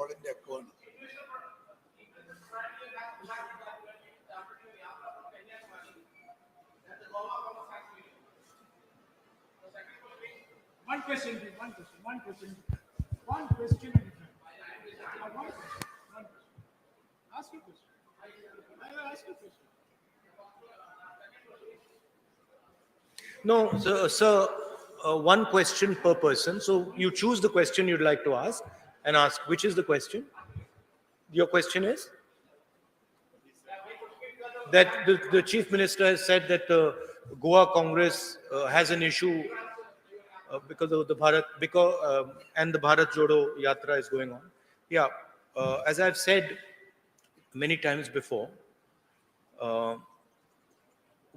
റോഡിന്റെ അക്കമാണ്. One question. Ask your question. I will ask you a question. No, sir, one question per person. So you choose the question you'd like to ask and ask which is the question. Your question is that the Chief Minister has said that the Goa Congress has an issue because of the Bharat, and the Bharat Jodo Yatra is going on. Yeah, as I've said many times before,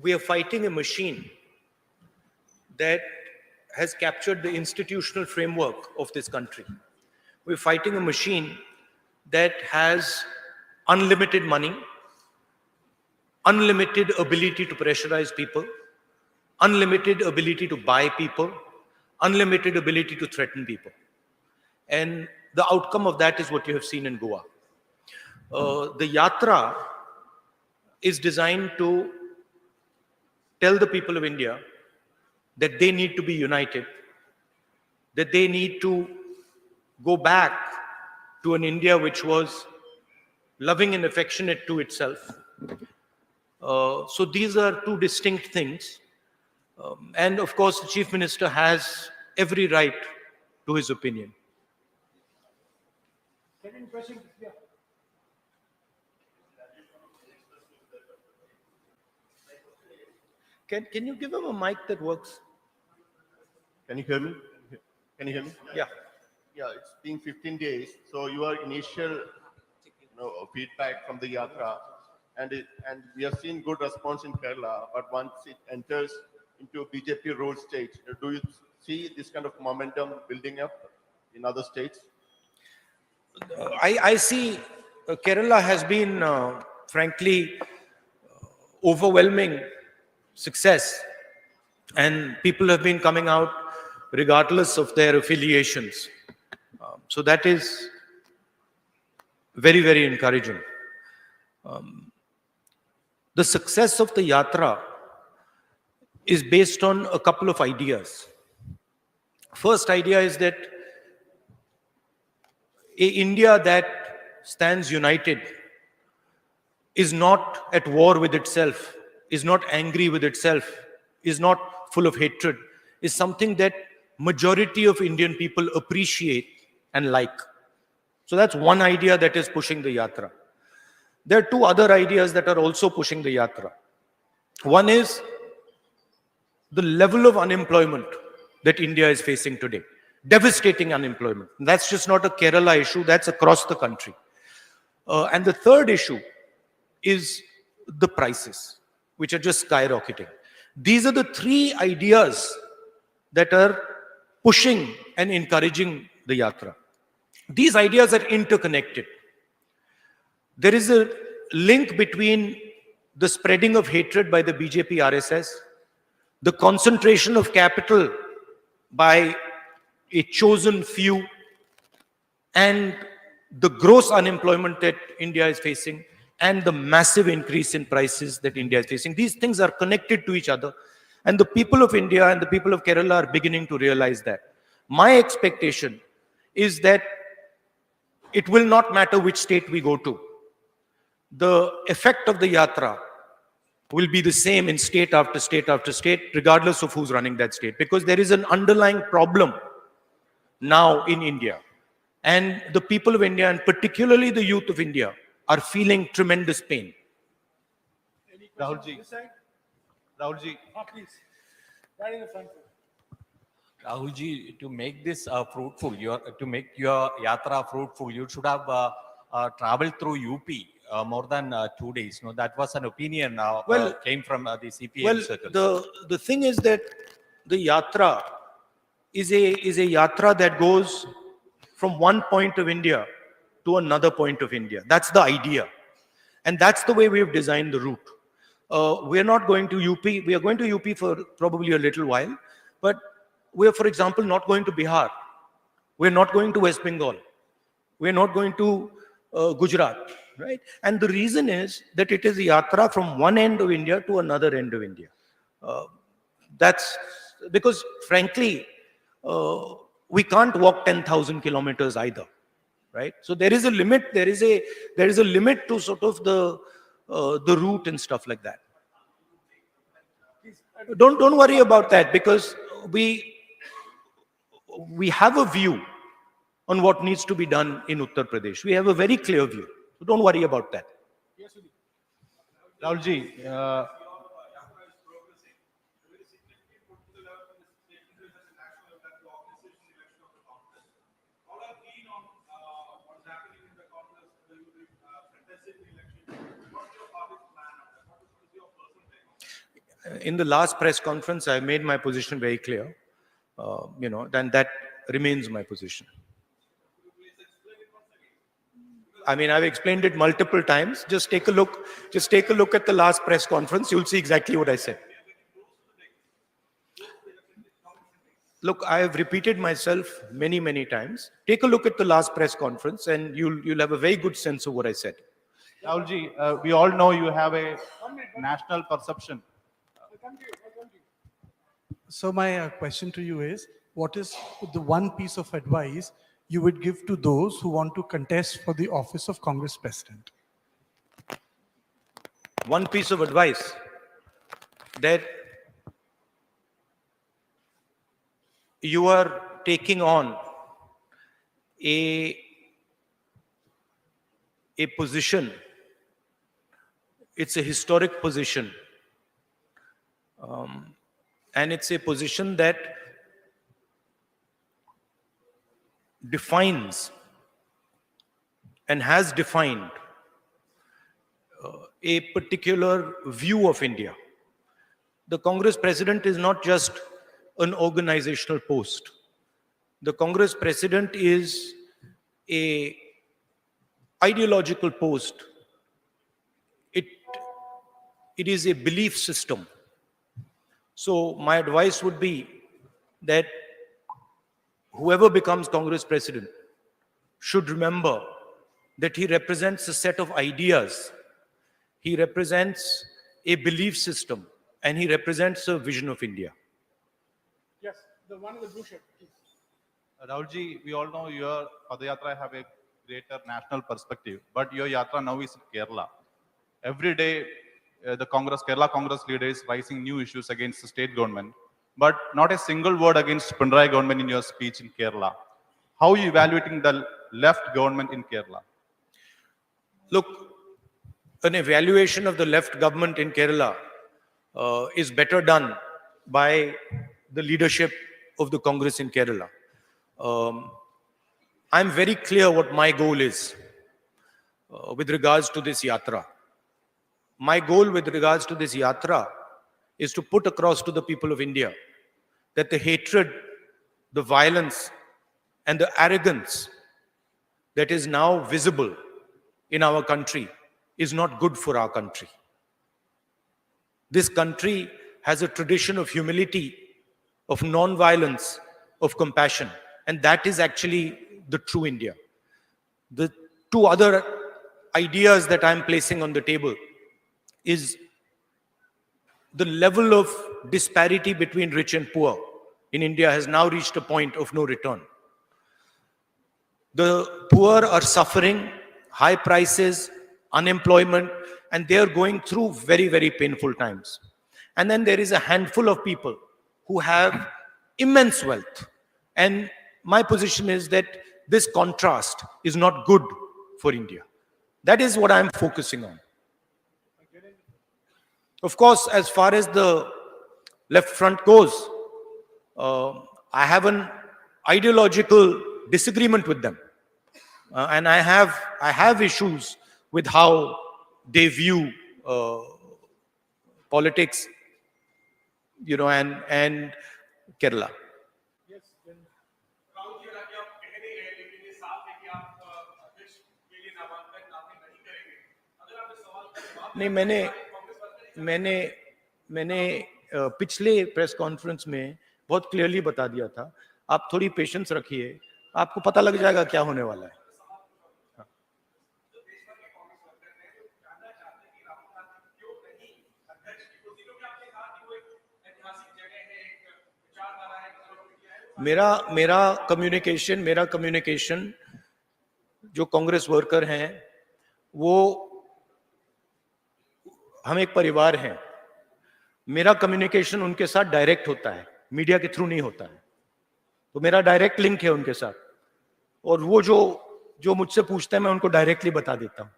we are fighting a machine that has captured the institutional framework of this country. We're fighting a machine that has unlimited money, unlimited ability to pressurize people, unlimited ability to buy people, unlimited ability to threaten people. And the outcome of that is what you have seen in Goa. The Yatra is designed to tell the people of India that they need to be united, that they need to go back to an India which was loving and affectionate to itself. So these are two distinct things. And of course, the Chief Minister has every right to his opinion. Second question. Yeah. Can you give him a mic that works? Can you hear me? Can you hear me? Yeah. Yeah, it's been 15 days. So your initial feedback from the Yatra, and we have seen good response in Kerala, but once it enters into BJP ruled states, do you see this kind of momentum building up in other states? I see Kerala has been, frankly, overwhelming success, and people have been coming out regardless of their affiliations. So that is very, very encouraging. The success of the Yatra is based on a couple of ideas. First idea is that an India that stands united is not at war with itself, is not angry with itself, is not full of hatred, is something that majority of Indian people appreciate and like. So that's one idea that is pushing the Yatra. There are two other ideas that are also pushing the Yatra. One is the level of unemployment that India is facing today. Devastating unemployment. That's just not a Kerala issue, that's across the country. And the third issue is the prices, which are just skyrocketing. These are the three ideas that are pushing and encouraging the Yatra. These ideas are interconnected. There is a link between the spreading of hatred by the BJP RSS, the concentration of capital by a chosen few, and the gross unemployment that India is facing, and the massive increase in prices that India is facing. These things are connected to each other, and the people of India and the people of Kerala are beginning to realize that. My expectation is that it will not matter which state we go to. The effect of the Yatra will be the same in state after state after state, regardless of who's running that state, because there is an underlying problem now in India. And the people of India, and particularly the youth of India, are feeling tremendous pain. Rahul Ji. Please. Right in the front. Rahul Ji, to make this fruitful, to make your Yatra fruitful, you should have traveled through UP more than 2 days. No, that was an opinion came from the CPM circles. The thing is that the Yatra is a Yatra that goes from one point of India to another point of India. That's the idea. And that's the way we've designed the route. We're not going to UP. We are going to UP for probably a little while. But we're, for example, not going to Bihar. We're not going to West Bengal. We're not going to Gujarat, right? And the reason is that it is a yatra from one end of India to another end of India. That's because, frankly, we can't walk 10,000 kilometers either, right? So there is a limit. There is a limit to sort of the route and stuff like that. Don't worry about that, because we have a view on what needs to be done in Uttar Pradesh. We have a very clear view. So don't worry about that. Rahul ji, In the last press conference, I made my position very clear, and that remains my position. I mean, I've explained it multiple times. Just take a look at the last press conference. You'll see exactly what I said. Look, I have repeated myself many, many times. Take a look at the last press conference and you'll have a very good sense of what I said. Rahul ji, we all know you have a national perception. So my question to you is, what is the one piece of advice you would give to those who want to contest for the office of Congress President? One piece of advice, that you are taking on a position. It's a historic position. And it's a position that defines and has defined a particular view of India. The Congress President is not just an organizational post. The Congress President is a ideological post. It is a belief system. So my advice would be that whoever becomes Congress President should remember that he represents a set of ideas. He represents a belief system, and he represents a vision of India. Yes, the one in the blue shirt, please. Rahul ji, we all know your Padayatra have a greater national perspective, but your yatra now is in Kerala. Every day, the Kerala Congress leaders raising new issues against the state government, but not a single word against Pinarayi government in your speech in Kerala. How are you evaluating the left government in Kerala? Look, an evaluation of the left government in Kerala is better done by the leadership of the Congress in Kerala. I'm very clear what my goal is with regards to this yatra. My goal with regards to this yatra is to put across to the people of India that the hatred, the violence, and the arrogance that is now visible in our country is not good for our country. This country has a tradition of humility, of non-violence, of compassion, and that is actually the true India. The two other ideas that I'm placing on the table is the level of disparity between rich and poor in India has now reached a point of no return. The poor are suffering high prices, unemployment, and they are going through very, very painful times. And then there is a handful of people who have immense wealth. And my position is that this contrast is not good for India. That is what I'm focusing on. Of course, as far as the left front goes, I have an ideological disagreement with them. And I have issues with how they view politics, and Kerala. Yes, then. नहीं, मैंने पिछले press conference में बहुत clearly बता दिया था. आप थोड़ी पेशेंस रखिए, आपको पता लग जाएगा क्या होने वाला है. मेरा कम्युनिकेशन जो कांग्रेस वर्कर हैं, वो हम एक परिवार हैं। मेरा कम्युनिकेशन उनके साथ डायरेक्ट होता है, मीडिया के थ्रू नहीं होता है। तो मेरा डायरेक्ट लिंक है उनके साथ, और वो जो मुझसे पूछते हैं मैं उनको डायरेक्टली बता देता हूं।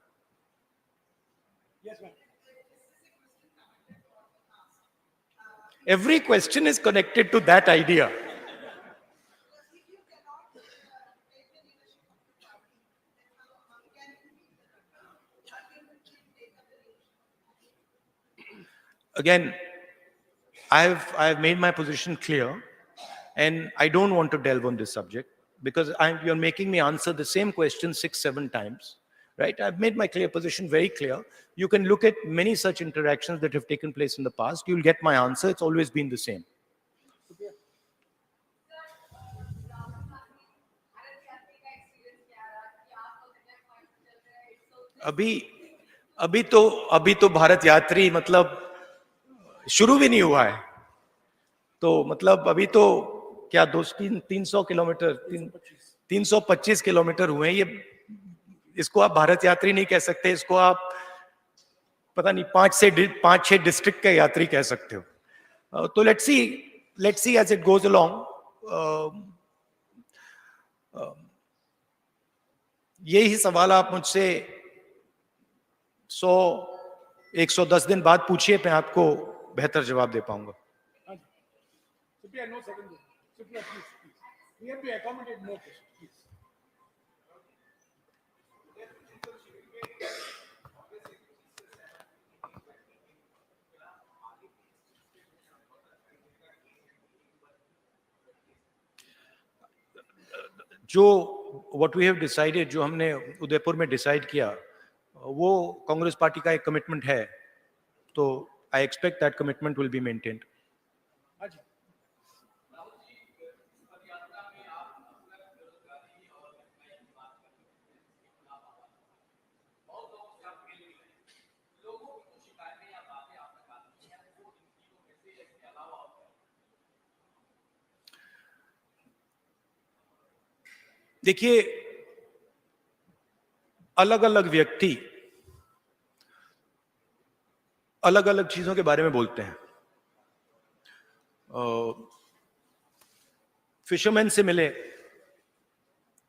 Yes, ma'am. Every question is connected to that idea. Again, I have made my position clear, and I don't want to delve on this subject because you're making me answer the same question 6-7 times, right? I've made my clear position very clear. You can look at many such interactions that have taken place in the past. You'll get my answer. It's always been the same. अभी तो भारत यात्री मतलब शुरू भी नहीं हुआ है, तो मतलब अभी तो क्या 300 किलोमीटर 325 किलोमीटर हुए हैं। ये इसको आप भारत यात्री नहीं कह सकते, इसको आप पता नहीं 5-6 डिस्ट्रिक्ट के यात्री कह सकते हो। तो let's see as it goes along. यही सवाल आप मुझसे 110 दिन बाद पूछिए, मैं आपको बेहतर जवाब दे पाऊंगा। Supriya, no second. Supriya, please. We have to accommodate more questions, please. What we have decided, जो हमने उदयपुर में डिसाइड किया, वो कांग्रेस पार्टी का एक कमिटमेंट है, तो I expect that commitment will be maintained. देखिए, अलग अलग व्यक्ति अलग अलग चीजों के बारे में बोलते हैं। फिशरमैन से मिले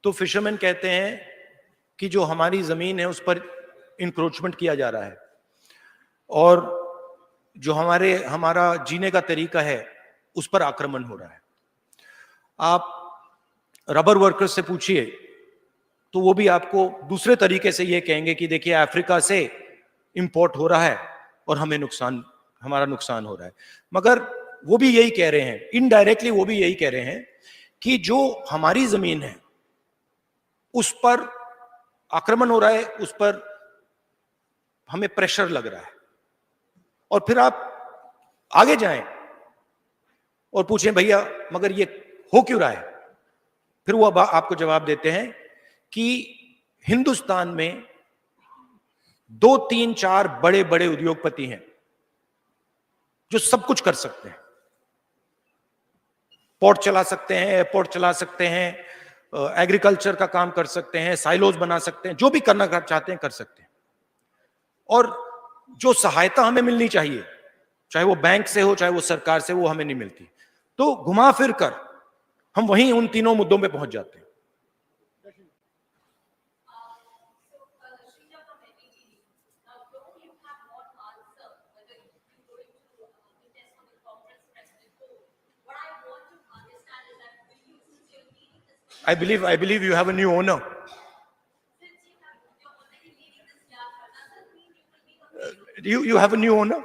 तो फिशरमैन कहते हैं कि जो हमारी जमीन है उस पर इंक्रोचमेंट किया जा रहा है, और जो हमारा जीने का तरीका है उस पर आक्रमण हो रहा है। आप रबर वर्कर्स से पूछिए तो वो भी आपको दूसरे तरीके से ये कहेंगे कि देखिए अफ्रीका से इंपोर्ट हो रहा है और हमारा नुकसान हो रहा है। मगर वो भी यही कह रहे हैं, इनडायरेक्टली वो भी यही कह रहे हैं कि जो हमारी जमीन है उस पर आक्रमण हो रहा है, उस पर हमें प्रेशर लग रहा है। और फिर आप आगे जाएं और पूछें भैया मगर ये हो क्यों रहा है, फिर वो आपको जवाब देते हैं कि हिंदुस्तान में 2-3-4 बड़े बड़े उद्योगपति हैं जो सब कुछ कर सकते हैं। पोर्ट चला सकते हैं, एयरपोर्ट चला सकते हैं, एग्रीकल्चर का काम कर सकते हैं, साइलोज बना सकते हैं, जो भी करना चाहते हैं कर सकते हैं। और जो सहायता हमें मिलनी चाहिए, चाहे वो बैंक से हो चाहे वो सरकार से, वो हमें नहीं मिलती। तो घुमा फिर कर हम वहीं उन तीनों मुद्दों पे पहुंच जाते हैं। I believe you have a new owner. You have a new owner?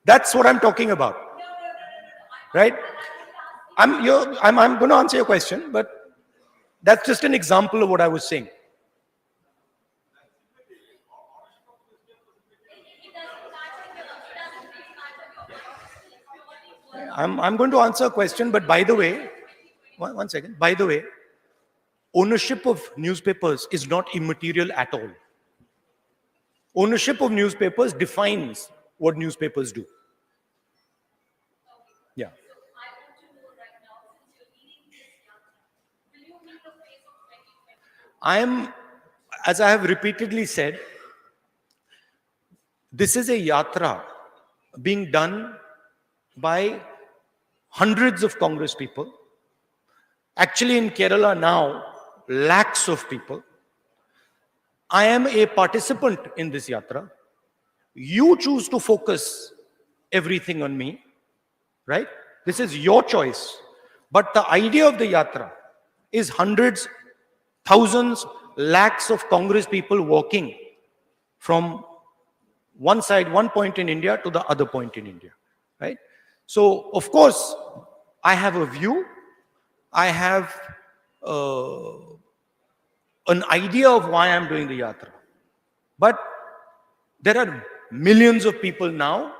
That's what I'm talking about. Right? I'm going to answer your question, but that's just an example of what I was saying. I'm going to answer a question, but by the way, one second. By the way, ownership of newspapers is not immaterial at all. Ownership of newspapers defines what newspapers do. I am, as I have repeatedly said, this is a yatra being done by hundreds of Congress people. Actually, in Kerala now, lakhs of people. I am a participant in this yatra. You choose to focus everything on me, right? This is your choice. But the idea of the yatra is hundreds, thousands, lakhs of Congress people walking from one side, one point in India to the other point in India, right? So, of course, I have a view. I have an idea of why I'm doing the yatra. But there are millions of people now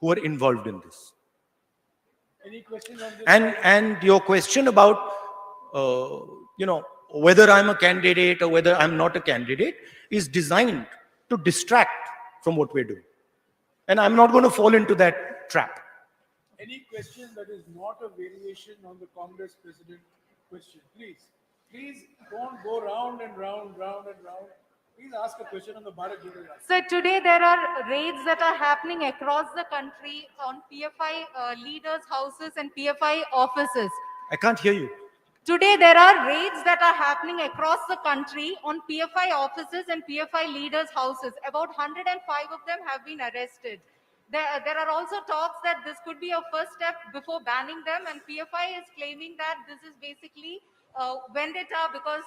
who are involved in this. Any questions on this? And your question about, whether I'm a candidate or whether I'm not a candidate is designed to distract from what we're doing. And I'm not going to fall into that trap. Any question that is not a variation on the Congress president question, please. Please don't go round and round. Please ask a question on the Bharat Jodo Yatra. So today there are raids that are happening across the country on PFI leaders' houses and PFI offices. I can't hear you. Today there are raids that are happening across the country on PFI offices and PFI leaders' houses. About 105 of them have been arrested. There are also talks that this could be a first step before banning them, and PFI is claiming that this is basically vendetta because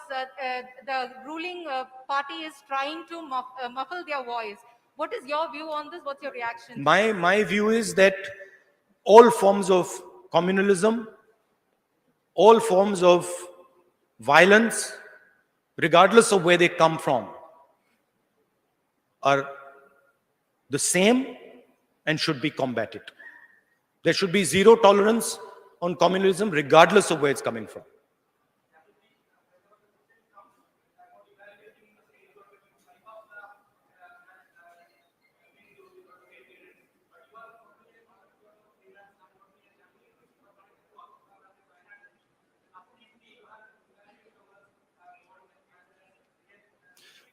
the ruling party is trying to muffle their voice. What is your view on this? What's your reaction? My view is that all forms of communalism, all forms of violence, regardless of where they come from, are the same and should be combated. There should be zero tolerance on communalism, regardless of where it's coming from.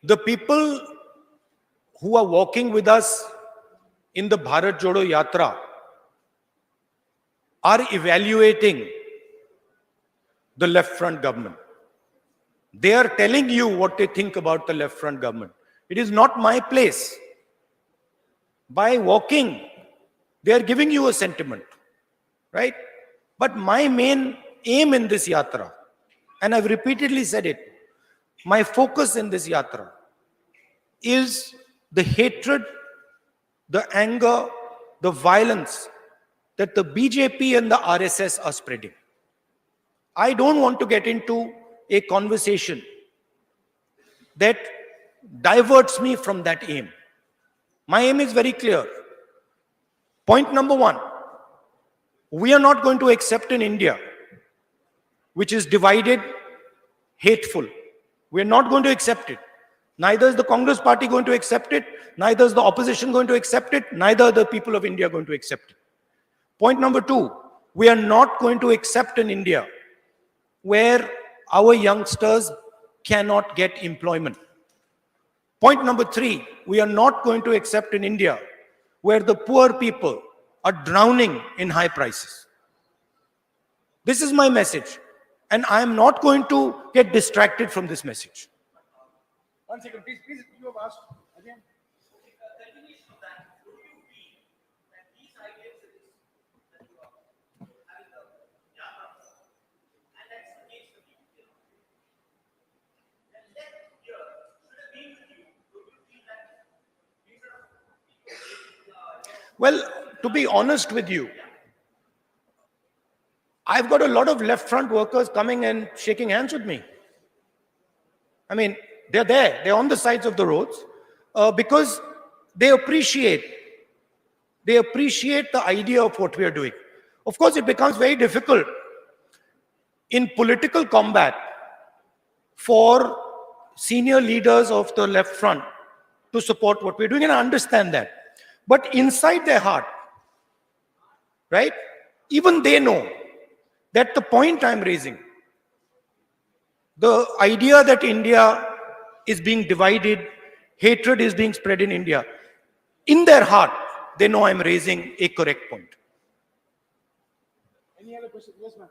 The people who are walking with us in the Bharat Jodo Yatra are evaluating the left front government. They are telling you what they think about the left front government. It is not my place. By walking, they are giving you a sentiment, right? But my main aim in this yatra, and I've repeatedly said it, my focus in this yatra is the hatred, the anger, the violence that the BJP and the RSS are spreading. I don't want to get into a conversation that diverts me from that aim. My aim is very clear. Point number one, we are not going to accept an India which is divided, hateful. We are not going to accept it. Neither is the Congress party going to accept it, neither is the opposition going to accept it, neither are the people of India going to accept it. Point number two, we are not going to accept an India where our youngsters cannot get employment. Point number three, we are not going to accept an India where the poor people are drowning in high prices. This is my message, and I am not going to get distracted from this message. 1 second, please, you have asked again. Well, to be honest with you, I've got a lot of left front workers coming and shaking hands with me. I mean, they're there, they're on the sides of the roads because they appreciate the idea of what we are doing. Of course, it becomes very difficult in political combat for senior leaders of the left front to support what we're doing, and I understand that. But inside their heart, right, even they know that the point I'm raising The idea that India is being divided, hatred is being spread in India, in their heart, they know I'm raising a correct point. Any other question? Yes, ma'am.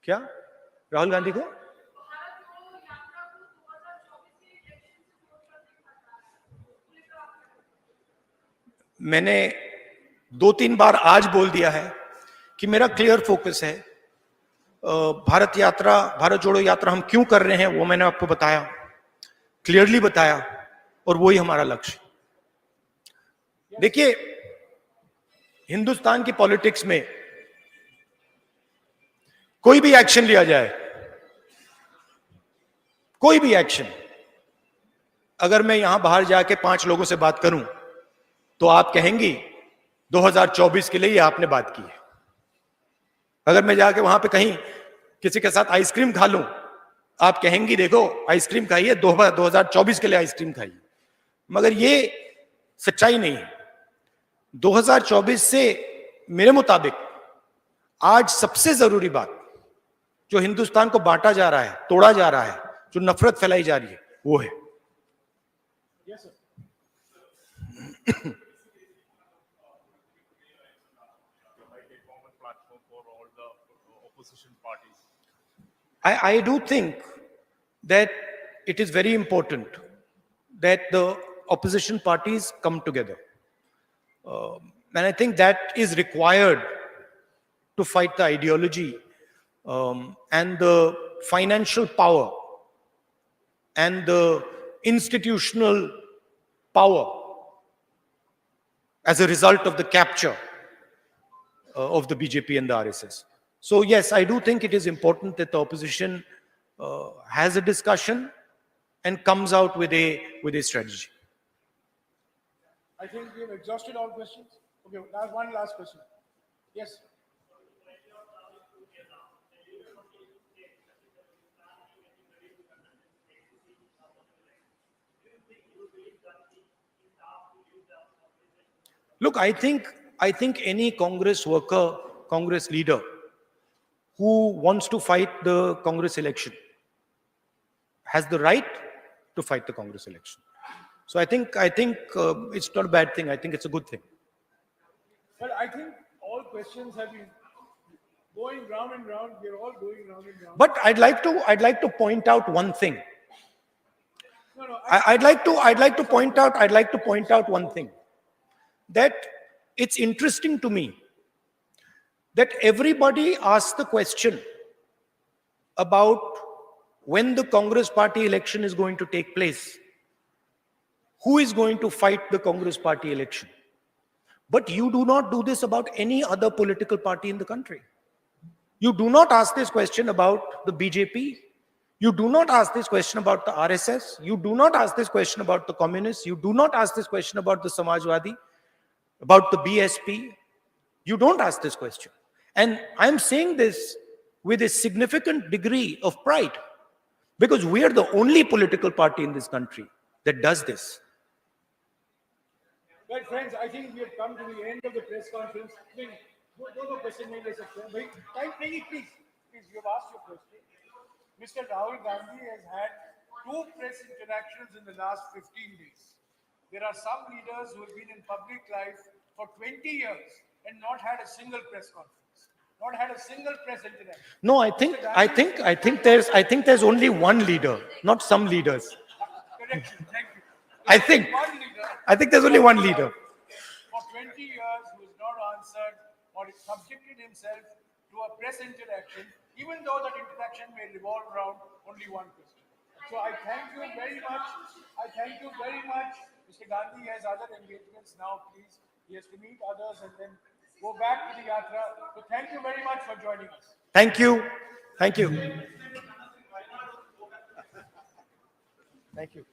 क्या राहुल गांधी को मैंने 2-3 बार आज बोल दिया है कि मेरा clear focus है। भारत यात्रा, भारत जोड़ो यात्रा हम क्यों कर रहे हैं वो मैंने आपको बताया, क्लियरली बताया, और वही हमारा लक्ष्य। देखिए, हिंदुस्तान की पॉलिटिक्स में कोई भी एक्शन लिया जाए, कोई भी एक्शन, अगर मैं यहां बाहर जाके 5 लोगों से बात करूं तो आप कहेंगी 2024 के लिए ये आपने बात की है। अगर मैं जाके वहां पे कहीं किसी के साथ आइसक्रीम खा लूं, आप कहेंगी देखो आइसक्रीम खाइए, 2024 के लिए आइसक्रीम खाइए। मगर ये सच्चाई नहीं है। 2024 से मेरे मुताबिक आज सबसे जरूरी बात, जो हिंदुस्तान को बांटा जा रहा है, तोड़ा जा रहा है, जो नफरत फैलाई जा रही है, वो है। Yes, sir. I do think that it is very important that the opposition parties come together. And I think that is required to fight the ideology and the financial power and the institutional power as a result of the capture of the BJP and the RSS. So yes, I do think it is important that the opposition has a discussion and comes out with a strategy. I think we have exhausted all questions. Okay, one last question. Yes. Look, I think any Congress worker, Congress leader who wants to fight the Congress election has the right to fight the Congress election. So I think it's not a bad thing. I think it's a good thing. Well, I think all questions have been going round and round. We are all going round and round. But I'd like to point out one thing. No, I'd like to point out one thing, that it's interesting to me that everybody asks the question about when the Congress party election is going to take place. Who is going to fight the Congress party election? But you do not do this about any other political party in the country. You do not ask this question about the BJP. You do not ask this question about the RSS. You do not ask this question about the communists. You do not ask this question about the Samajwadi, about the BSP. You don't ask this question. And I'm saying this with a significant degree of pride, because we are the only political party in this country that does this. well, friends, I think we have come to the end of the press conference. Please, no question नहीं ले सकते हैं भाई. Time नहीं, please, you have asked your question. Mr. Rahul Gandhi has had 2 press interactions in the last 15 days. There are some leaders who have been in public life for 20 years and not had a single press conference, not had a single press interaction. No, I think there's only one leader, not some leaders. Correction, thank you. I think there's only one leader. For 20 years, who has not answered or subjected himself to a press interaction, even though that interaction may revolve around only one question. So I thank you very much. Mr. Gandhi has other engagements now, please. He has to meet others and then go back to the Yatra. So thank you very much for joining us. Thank you. Thank you. Thank you.